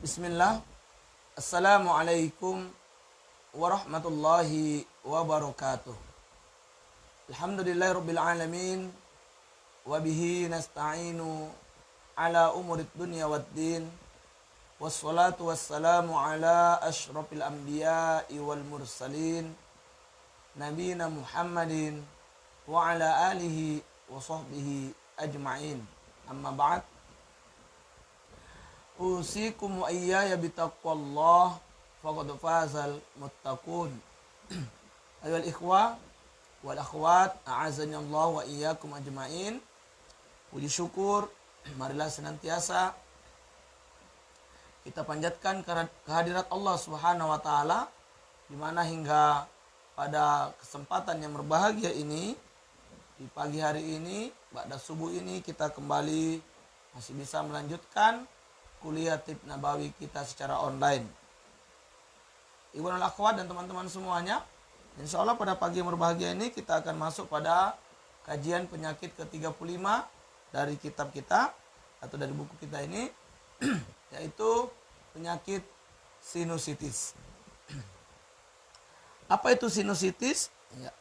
Bismillah. Assalamualaikum warahmatullahi wabarakatuh. Alhamdulillahirabbil alamin wa bihi nasta'inu ala umurid dunya waddin. Wassalatu wassalamu ala asyrafil anbiya'i wal mursalin nabiyina Muhammadin wa ala alihi wa sahbihi ajma'in. Amma ba'd. Usikum wa iyaya bitaqwallah faqad fazal muttaqun. Ayuhal ikhwah wal akhwat, a'azani Allah wa iyyakum ajmain. Puji syukur marilah senantiasa kita panjatkan kehadirat Allah Subhanahu wa taala, di mana hingga pada kesempatan yang berbahagia ini, di pagi hari ini, ba'da subuh ini, kita kembali masih bisa melanjutkan kuliah Tib Nabawi kita secara online. Ikhwanul akhwat dan teman-teman semuanya, insya Allah pada pagi yang berbahagia ini kita akan masuk pada kajian penyakit ke-35 dari kitab kita atau dari buku kita ini, yaitu penyakit sinusitis. Apa itu sinusitis? Ya.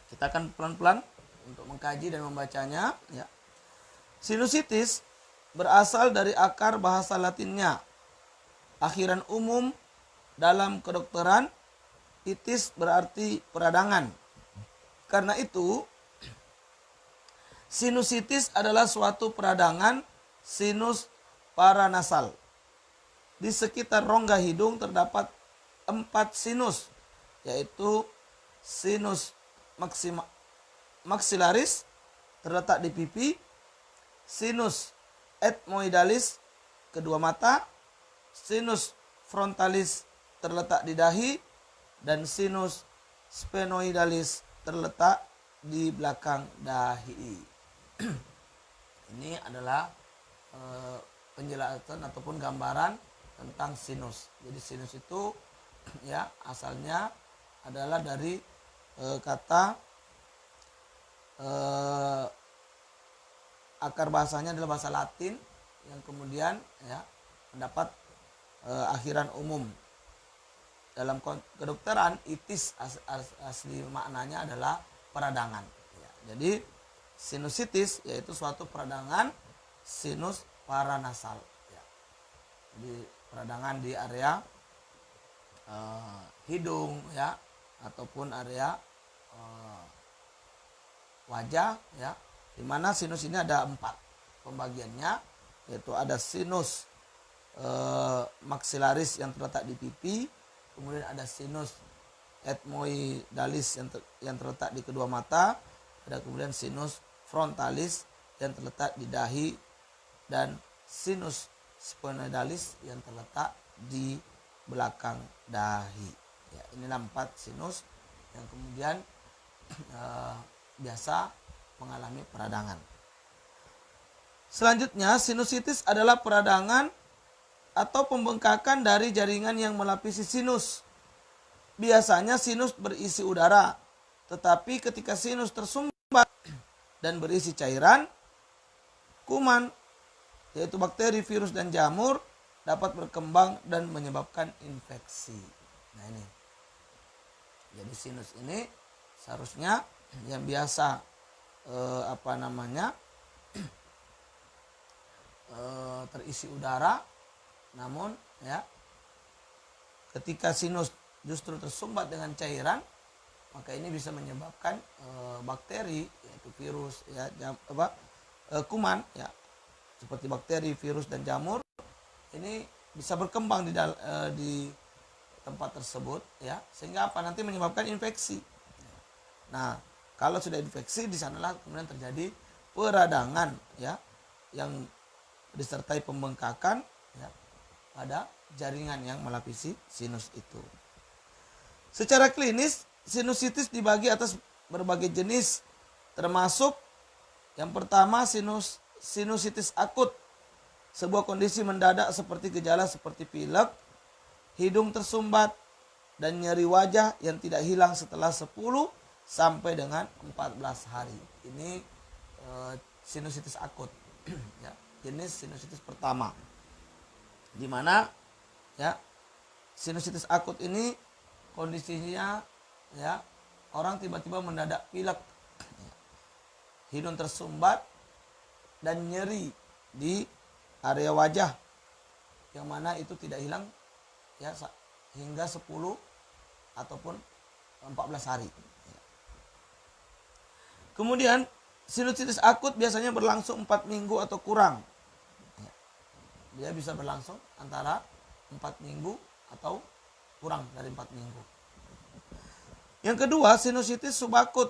Kita akan pelan-pelan untuk mengkaji dan membacanya. Ya. Sinusitis berasal dari akar bahasa Latinnya. Akhiran umum dalam kedokteran, itis berarti peradangan. Karena itu, sinusitis adalah suatu peradangan sinus paranasal. Di sekitar rongga hidung terdapat 4 sinus, yaitu sinus maxillaris terletak di pipi, sinus ethmoidalis kedua mata, sinus frontalis terletak di dahi, dan sinus sphenoidalis terletak di belakang dahi. Ini adalah penjelasan ataupun gambaran tentang sinus. Jadi sinus itu ya asalnya adalah dari kata akar bahasanya adalah bahasa Latin yang kemudian ya mendapat akhiran umum. Dalam kedokteran, itis asli maknanya adalah peradangan. Ya, jadi sinusitis yaitu suatu peradangan sinus paranasal. Ya. Jadi peradangan di area hidung ya ataupun area wajah ya. Di mana sinus ini ada 4 pembagiannya, yaitu ada sinus maxillaris yang terletak di pipi, kemudian ada sinus ethmoidalis yang terletak di kedua mata, ada kemudian sinus frontalis yang terletak di dahi, dan sinus sphenoidalis yang terletak di belakang dahi. Ya, inilah 4 sinus yang kemudian biasa mengalami peradangan. Selanjutnya, sinusitis adalah peradangan atau pembengkakan dari jaringan yang melapisi sinus. Biasanya sinus berisi udara, tetapi ketika sinus tersumbat dan berisi cairan, kuman, yaitu bakteri, virus, dan jamur dapat berkembang dan menyebabkan infeksi. Nah ini. Jadi sinus ini seharusnya yang biasa terisi udara, namun ya ketika sinus justru tersumbat dengan cairan, maka ini bisa menyebabkan bakteri, yaitu virus ya kuman ya seperti bakteri, virus, dan jamur ini bisa berkembang di tempat tersebut ya, sehingga nanti menyebabkan infeksi. Nah, kalau sudah infeksi, di sanalah kemudian terjadi peradangan ya yang disertai pembengkakan ya pada jaringan yang melapisi sinus itu. Secara klinis, sinusitis dibagi atas berbagai jenis, termasuk yang pertama sinusitis akut, sebuah kondisi mendadak seperti gejala seperti pilek, hidung tersumbat, dan nyeri wajah yang tidak hilang setelah 10 sampai dengan 14 hari. Ini sinusitis akut. Ya. jenis sinusitis pertama, di mana ya sinusitis akut ini kondisinya ya orang tiba-tiba mendadak pilek, hidung tersumbat dan nyeri di area wajah, yang mana itu tidak hilang ya hingga 10 ataupun 14 hari. Kemudian sinusitis akut biasanya berlangsung 4 minggu atau kurang. Dia bisa berlangsung antara 4 minggu atau kurang dari 4 minggu. Yang kedua, sinusitis subakut,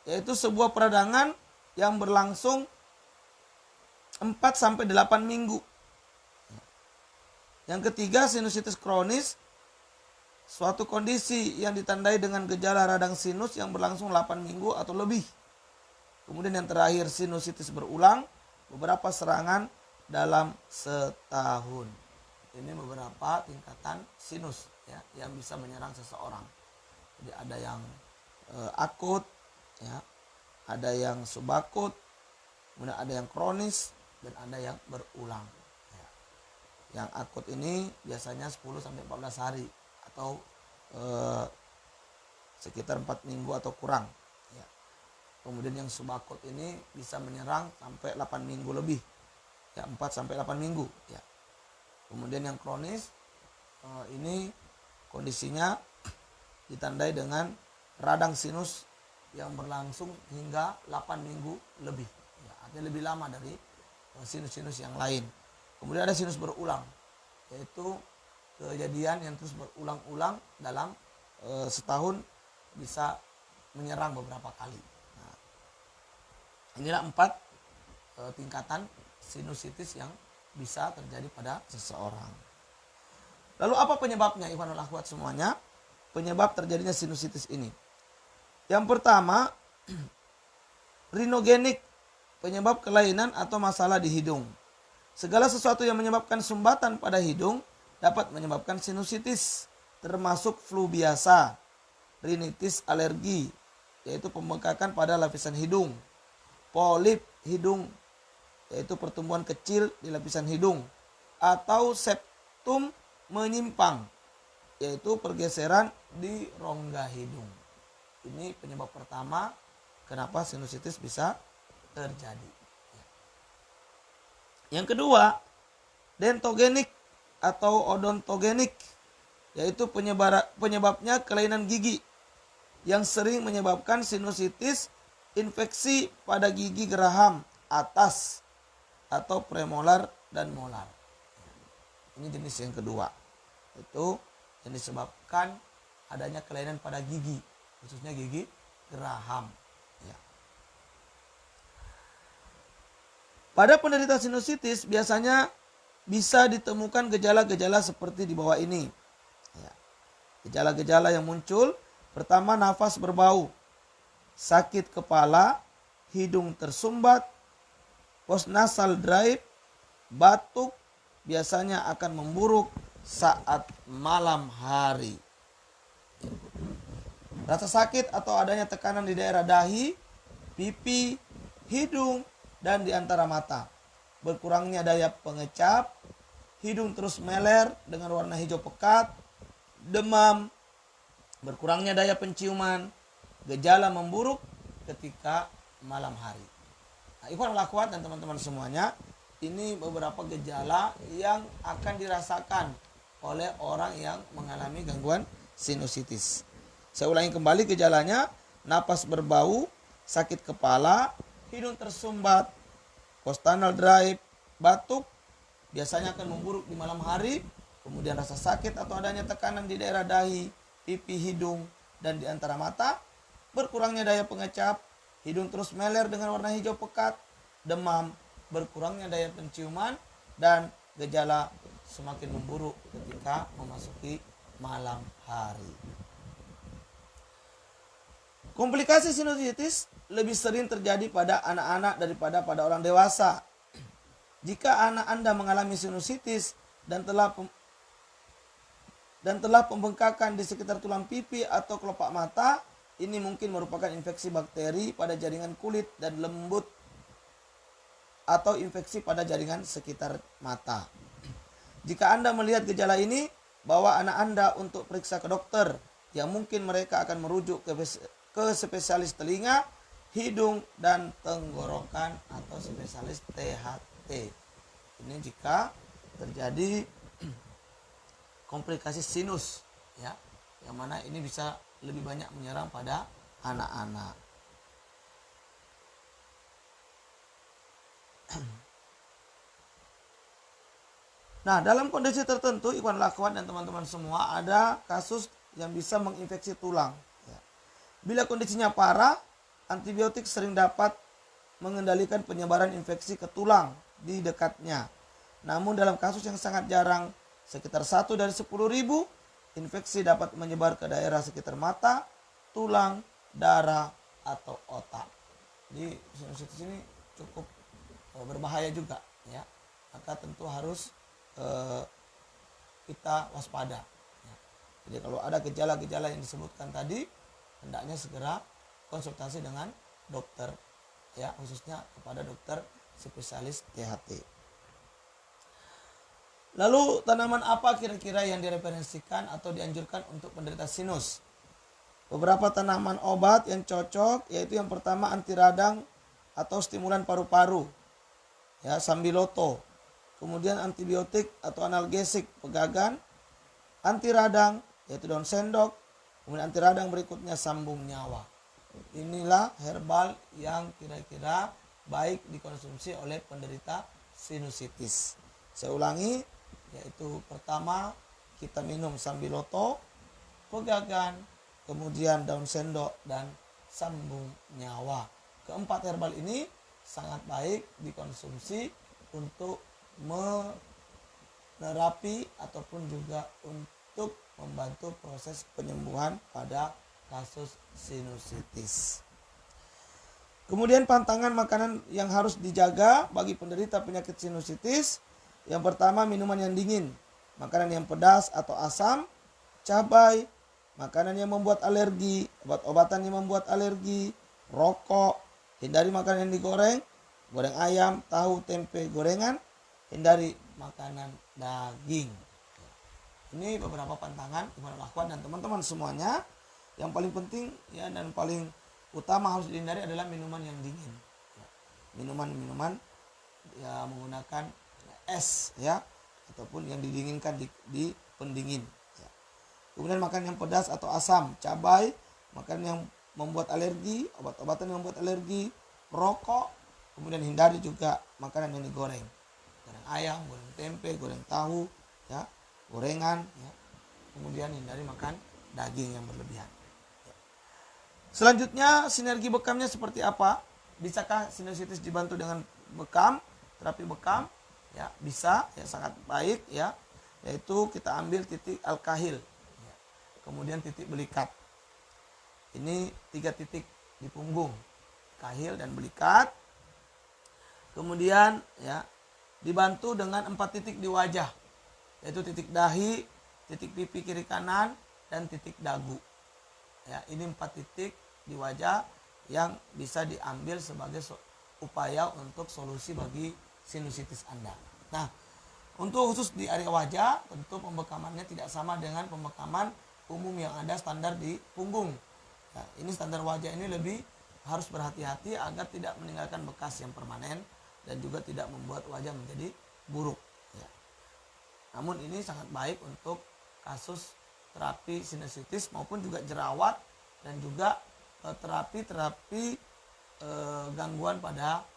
yaitu sebuah peradangan yang berlangsung 4-8 minggu. Yang ketiga, sinusitis kronis, suatu kondisi yang ditandai dengan gejala radang sinus yang berlangsung 8 minggu atau lebih. Kemudian yang terakhir, sinusitis berulang, beberapa serangan dalam setahun. Ini beberapa tingkatan sinus ya, yang bisa menyerang seseorang. Jadi ada yang akut, ya, ada yang subakut, kemudian ada yang kronis, dan ada yang berulang. Ya. Yang akut ini biasanya 10-14 hari atau sekitar 4 minggu atau kurang. Ya. Kemudian yang subakut ini bisa menyerang sampai 8 minggu lebih, ya 4-8 minggu. Ya. Kemudian yang kronis ini kondisinya ditandai dengan radang sinus yang berlangsung hingga 8 minggu lebih. Ya, artinya lebih lama dari sinus-sinus yang lain. Kemudian ada sinus berulang, yaitu kejadian yang terus berulang-ulang dalam setahun, bisa menyerang beberapa kali. Nah, inilah 4 tingkatan sinusitis yang bisa terjadi pada seseorang. Lalu apa penyebabnya, ikhwanul akhwat semuanya? Penyebab terjadinya sinusitis ini. Yang pertama, rinogenik, penyebab kelainan atau masalah di hidung. Segala sesuatu yang menyebabkan sumbatan pada hidung dapat menyebabkan sinusitis, termasuk flu biasa, rinitis alergi, yaitu pembengkakan pada lapisan hidung, polip hidung, yaitu pertumbuhan kecil di lapisan hidung, atau septum menyimpang, yaitu pergeseran di rongga hidung. Ini penyebab pertama kenapa sinusitis bisa terjadi. Yang kedua, dentogenik atau odontogenik, yaitu penyebabnya kelainan gigi yang sering menyebabkan sinusitis, infeksi pada gigi geraham atas atau premolar dan molar. Ini jenis yang kedua, itu yang disebabkan adanya kelainan pada gigi, khususnya gigi geraham. Ya. Pada penderita sinusitis biasanya bisa ditemukan gejala-gejala seperti di bawah ini. Ya. Gejala-gejala yang muncul, pertama nafas berbau, sakit kepala, hidung tersumbat, postnasal drive, batuk, biasanya akan memburuk saat malam hari. Rasa sakit atau adanya tekanan di daerah dahi, pipi, hidung, dan di antara mata. Berkurangnya daya pengecap, hidung terus meler dengan warna hijau pekat, demam, berkurangnya daya penciuman, gejala memburuk ketika malam hari. Nah, ikhwanul akhwat dan teman-teman semuanya, ini beberapa gejala yang akan dirasakan oleh orang yang mengalami gangguan sinusitis. Saya ulangi kembali gejalanya: napas berbau, sakit kepala, hidung tersumbat, postnasal drive, batuk, biasanya akan memburuk di malam hari, kemudian rasa sakit atau adanya tekanan di daerah dahi, pipi, hidung, dan di antara mata, berkurangnya daya pengecap, hidung terus meler dengan warna hijau pekat, demam, berkurangnya daya penciuman, dan gejala semakin memburuk ketika memasuki malam hari. Komplikasi sinusitis lebih sering terjadi pada anak-anak daripada pada orang dewasa. Jika anak Anda mengalami sinusitis dan telah pembengkakan di sekitar tulang pipi atau kelopak mata, ini mungkin merupakan infeksi bakteri pada jaringan kulit dan lembut atau infeksi pada jaringan sekitar mata. Jika Anda melihat gejala ini, bawa anak Anda untuk periksa ke dokter, yang mungkin mereka akan merujuk ke spesialis telinga, hidung, dan tenggorokan atau spesialis THT. Ini jika terjadi komplikasi sinus, ya, yang mana ini bisa lebih banyak menyerang pada anak-anak. Nah, dalam kondisi tertentu, ikhwan akhwat dan teman-teman semua, ada kasus yang bisa menginfeksi tulang. Bila kondisinya parah, antibiotik sering dapat mengendalikan penyebaran infeksi ke tulang di dekatnya. Namun dalam kasus yang sangat jarang, sekitar 1 dari 10.000, infeksi dapat menyebar ke daerah sekitar mata, tulang, darah, atau otak. Jadi sinusitis ini cukup berbahaya juga, ya. Maka tentu harus kita waspada. Ya. Jadi kalau ada gejala-gejala yang disebutkan tadi, hendaknya segera konsultasi dengan dokter, ya, khususnya kepada dokter spesialis THT. Lalu tanaman apa kira-kira yang direferensikan atau dianjurkan untuk penderita sinus? Beberapa tanaman obat yang cocok yaitu yang pertama anti radang atau stimulan paru-paru, ya, sambiloto. Kemudian antibiotik atau analgesik pegagan, anti radang yaitu daun sendok, kemudian anti radang berikutnya sambung nyawa. Inilah herbal yang kira-kira baik dikonsumsi oleh penderita sinusitis. Saya ulangi, yaitu pertama kita minum sambiloto, pegagan, kemudian daun sendok, dan sambung nyawa. Keempat herbal ini sangat baik dikonsumsi untuk menerapi ataupun juga untuk membantu proses penyembuhan pada kasus sinusitis. Kemudian pantangan makanan yang harus dijaga bagi penderita penyakit sinusitis. Yang pertama, minuman yang dingin, makanan yang pedas atau asam, cabai, makanan yang membuat alergi, obat-obatan yang membuat alergi, rokok, hindari makanan yang digoreng, goreng ayam, tahu, tempe, gorengan, hindari makanan daging. Ini beberapa pantangan kepada akhwat dan teman-teman semuanya. Yang paling penting, ya, dan paling utama harus dihindari adalah minuman yang dingin. Minuman-minuman, ya, menggunakan es, ya, ataupun yang didinginkan di pendingin, ya. Kemudian makan yang pedas atau asam, cabai, makan yang membuat alergi, obat-obatan yang membuat alergi, rokok. Kemudian hindari juga makanan yang digoreng, goreng ayam, goreng tempe, goreng tahu, ya, gorengan, ya. Kemudian hindari makan daging yang berlebihan, ya. Selanjutnya, sinergi bekamnya seperti apa? Bisakah sinusitis dibantu dengan bekam, terapi bekam? Ya, bisa, ya, sangat baik, ya. Yaitu kita ambil titik alkahil, ya. Kemudian titik belikat. Ini 3 titik di punggung, kahil dan belikat. Kemudian, ya, dibantu dengan 4 titik di wajah, yaitu titik dahi, titik pipi kiri kanan, dan titik dagu. Ya, ini 4 titik di wajah yang bisa diambil sebagai upaya untuk solusi bagi sinusitis Anda. Nah, untuk khusus di area wajah, tentu pembekamannya tidak sama dengan pembekaman umum yang ada standar di punggung. Ya, ini standar wajah ini lebih harus berhati-hati agar tidak meninggalkan bekas yang permanen dan juga tidak membuat wajah menjadi buruk. Ya. Namun ini sangat baik untuk kasus terapi sinusitis maupun juga jerawat dan juga terapi gangguan pada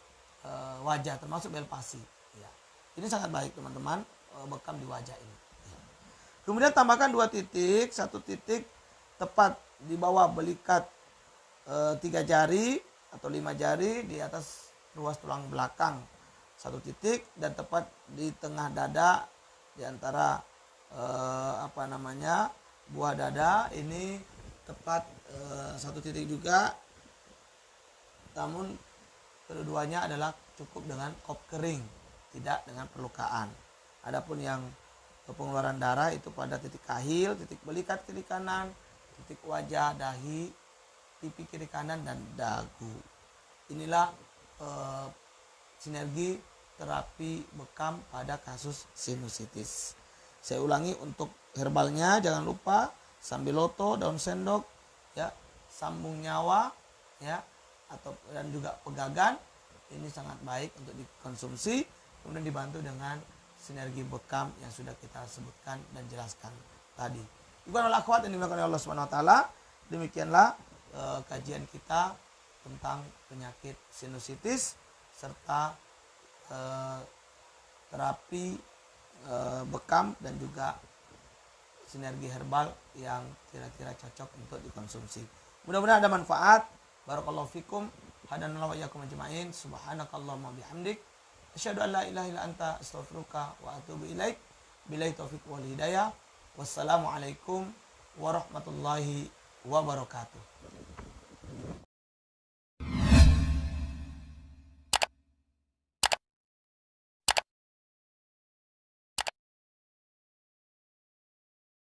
wajah termasuk belpasi. Ya. Ini sangat baik teman-teman, bekam di wajah ini. Ya. Kemudian tambahkan 2 titik, 1 titik tepat di bawah belikat 3 jari atau 5 jari di atas ruas tulang belakang 1 titik, dan tepat di tengah dada di antara buah dada ini tepat 1 titik juga. Namun keduanya adalah cukup dengan kop kering, tidak dengan perlukaan. Adapun yang pengeluaran darah itu pada titik kahil, titik belikat kiri kanan, titik wajah, dahi, pipi kiri kanan, dan dagu. Inilah sinergi terapi bekam pada kasus sinusitis. Saya ulangi, untuk herbalnya jangan lupa sambiloto, daun sendok, ya, sambung nyawa, ya, atau dan juga pegagan. Ini sangat baik untuk dikonsumsi, kemudian dibantu dengan sinergi bekam yang sudah kita sebutkan dan jelaskan tadi. Bukan oleh akhwat yang dimuliakan oleh Allah Subhanahu wa taala, demikianlah kajian kita tentang penyakit sinusitis serta terapi bekam dan juga sinergi herbal yang kira-kira cocok untuk dikonsumsi. Mudah-mudahan ada manfaat. Barakallahu fikum. Hadanallahu wa iyyakum ajma'in. Subhanakallahumma bihamdik, asyhadu an la ilaha illa anta, astaghfiruka wa atubu ilaik. Billahi taufiq wal hidayah. Wassalamualaikum warahmatullahi wabarakatuh.